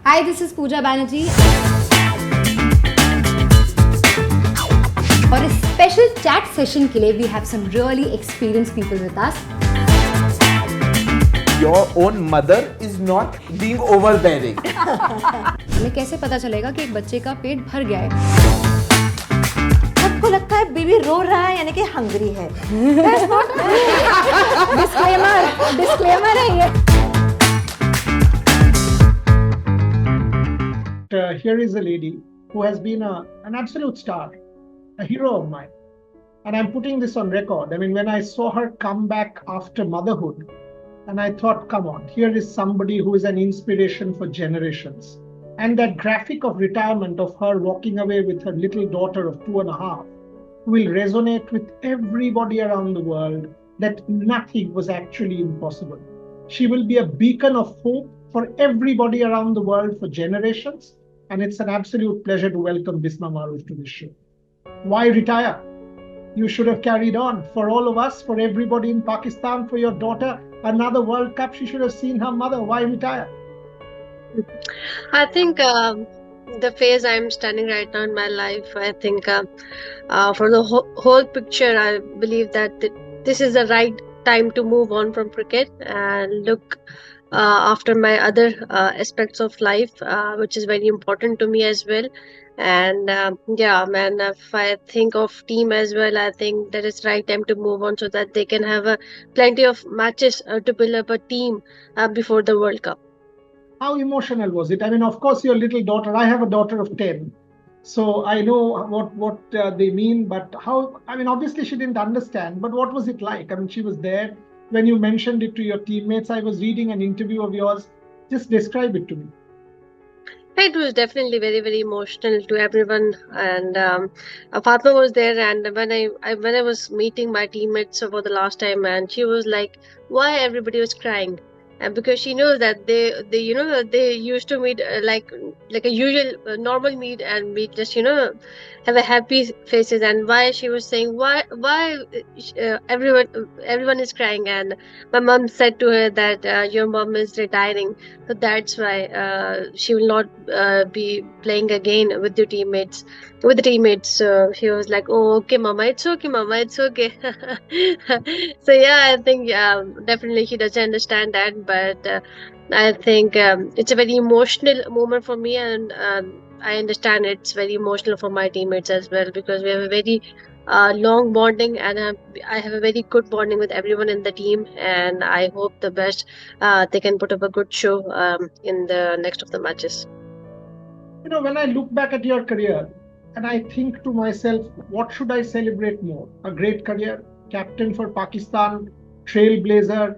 Hi, this is Pooja Banerjee. For a special chat session के लिए we have some really experienced people with us. Your own mother is not being overbearing. हमें कैसे पता चलेगा कि एक बच्चे का पेट भर गया है? सबको लगता है बेबी रो रहा है यानी कि हंग्री है. डिस्क्लेमर है ये. Here is a lady who has been an absolute star, a hero of mine. And I'm putting this on record. I mean, when I saw her come back after motherhood, and I thought, come on, here is somebody who is an inspiration for generations. And that graphic of retirement of her walking away with her little daughter of 2.5 will resonate with everybody around the world that nothing was actually impossible. She will be a beacon of hope for everybody around the world for generations. And it's an absolute pleasure to welcome Bismah Maroof to this show. Why retire? You should have carried on. For all of us, for everybody in Pakistan, for your daughter, another World Cup, she should have seen her mother. Why retire? I think the phase I'm standing right now in my life, I think for the whole picture, I believe that this is the right time to move on from cricket and look after my other aspects of life, which is very important to me as well. And yeah, man, if I think of team as well, I think that is right time to move on so that they can have plenty of matches to build up a team before the World Cup. How emotional was it? I mean, of course, your little daughter, I have a daughter of 10. So I know what they mean, but how, I mean, obviously she didn't understand, but what was it like? I mean, she was there. When you mentioned it to your teammates, I was reading an interview of yours. Just describe it to me. It was definitely very, very emotional to everyone, and Fatima was there. And when I was meeting my teammates for the last time, and she was like, "Why everybody was crying?" And because she knows that they used to meet like a usual normal meet, and we just have a happy faces. And why she was saying why everyone is crying, and my mom said to her that your mom is retiring, so that's why she will not be playing again with your teammates with the teammates. So she was like, "Oh, okay, mama, it's okay, mama, it's okay." So yeah, I think definitely she doesn't understand that, but I think it's a very emotional moment for me, and I understand it's very emotional for my teammates as well, because we have a very long bonding, and I have a very good bonding with everyone in the team, and I hope the best they can put up a good show in the next of the matches. You know, when I look back at your career and I think to myself, what should I celebrate more? A great career, captain for Pakistan, trailblazer,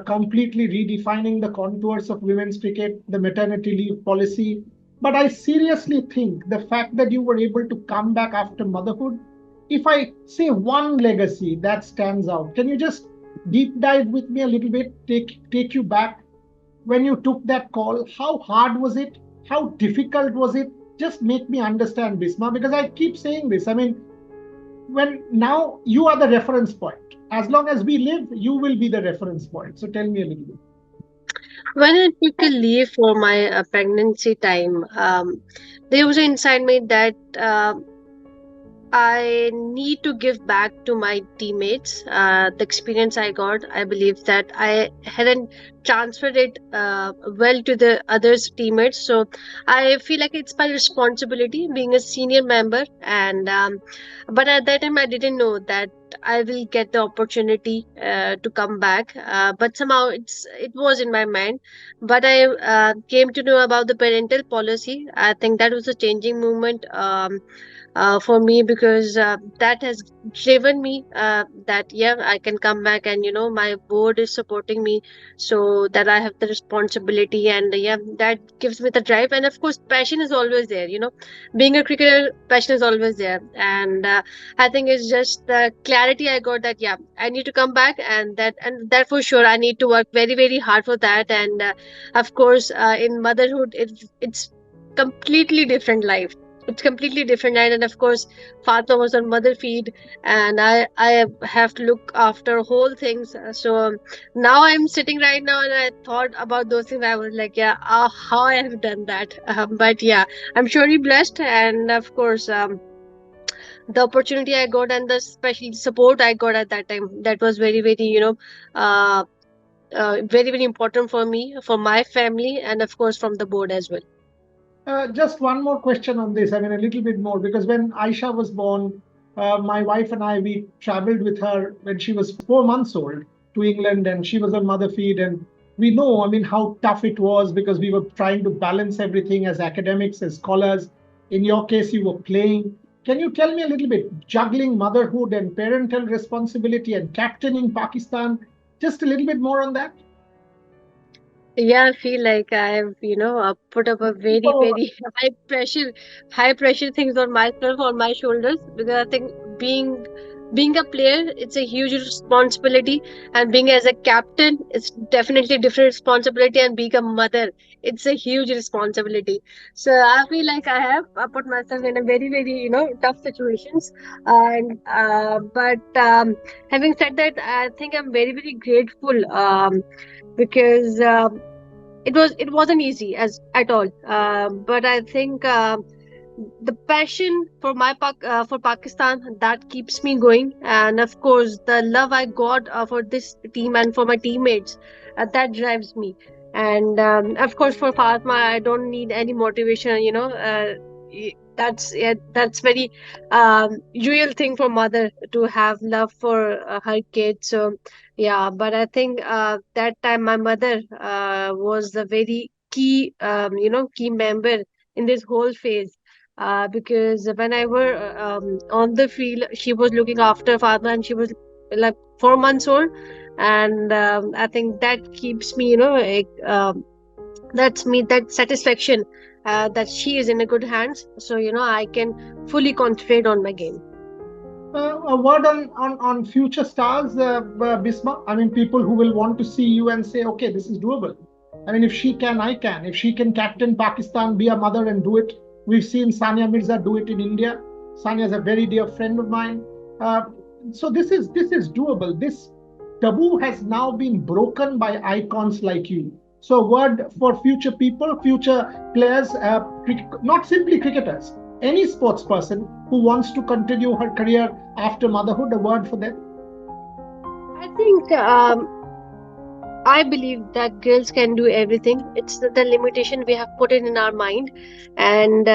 completely redefining the contours of women's cricket, the maternity leave policy. But I seriously think the fact that you were able to come back after motherhood, if I say one legacy that stands out, can you just deep dive with me a little bit, take you back when you took that call? How hard was it? How difficult was it? Just make me understand, Bismah, because I keep saying this. I mean, when now you are the reference point. As long as we live, you will be the reference point. So tell me a little bit. When I took a leave for my pregnancy time, there was inside me that I need to give back to my teammates the experience I got. I believe that I hadn't transferred it well to the others teammates, so I feel like it's my responsibility being a senior member. And but at that time, I didn't know that I will get the opportunity to come back. But somehow it was in my mind. But I came to know about the parental policy. I think that was a changing moment. For me, because that has driven me that yeah, I can come back, and my board is supporting me, so that I have the responsibility, and yeah, that gives me the drive. And of course, passion is always there. Being a cricketer, passion is always there. And I think it's just the clarity I got that yeah, I need to come back, and that for sure I need to work very, very hard for that. And of course, in motherhood, it's completely different life. it's completely different. And of course, Fatima was on mother feed, and I have to look after whole things. So now I'm sitting right now, and I thought about those things. I was like, yeah, how I have done that. But yeah, I'm surely blessed, and of course, the opportunity I got and the special support I got at that time, that was very very uh, very very important for me, for my family, and of course from the board as well. Just one more question on this. I mean, a little bit more, because when Aisha was born, my wife and I, we traveled with her when she was 4 months old to England, and she was on mother feed. And we know, I mean, how tough it was, because we were trying to balance everything as academics, as scholars. In your case, you were playing. Can you tell me a little bit, juggling motherhood and parental responsibility and captaining Pakistan? Just a little bit more on that. Yeah, I feel like I've, put up a very, So, very high pressure things on myself, on my shoulders, because I think being a player, it's a huge responsibility, and being as a captain, it's definitely different responsibility, and being a mother, it's a huge responsibility. So I feel like I have put myself in a very, very, tough situations, and but having said that, I think I'm very, very grateful. Because it wasn't easy as at all, but I think the passion for for Pakistan, that keeps me going, and of course the love I got for this team and for my teammates, that drives me. And of course for Fatma, I don't need any motivation, that's, yeah, that's very real thing for mother, to have love for her kids. So yeah, but I think that time my mother was the very key, key member in this whole phase, because when I were on the field, she was looking after father, and she was like 4 months old. And I think that keeps me, that's me, that satisfaction, that she is in a good hands, so I can fully concentrate on my game. A word on future stars, Bisma. I mean, people who will want to see you and say, okay, this is doable. I mean, if she can, I can. If she can captain Pakistan, be a mother and do it. We've seen Sania Mirza do it in India. Sania is a very dear friend of mine. Uh, so this is doable. This taboo has now been broken by icons like you. So, a word for future people, future players, not simply cricketers, any sports person who wants to continue her career after motherhood, a word for them. I think I believe that girls can do everything. It's the limitation we have put in our mind, and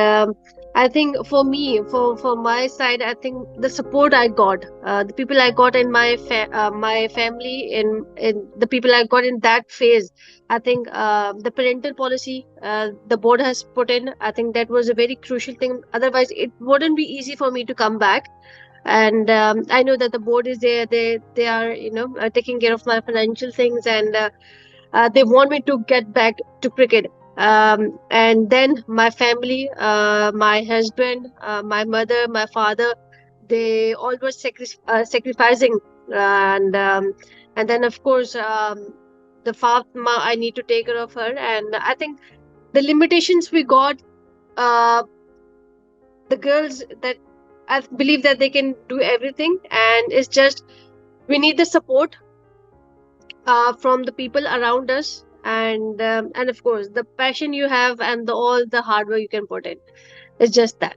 I think for me, for my side, I think the support I got, the people I got in my family, in the people I got in that phase, I think the parental policy the board has put in, I think that was a very crucial thing. Otherwise, it wouldn't be easy for me to come back. And I know that the board is there, they are, taking care of my financial things, and they want me to get back to cricket. And then my family, my husband, my mother, my father, they all were sacrificing. And then of course, the Fatma, I need to take care of her. And I think the limitations we got, uh, the girls, that I believe that they can do everything, and it's just we need the support from the people around us, and of course the passion you have, and all the hard work you can put in. It's just that.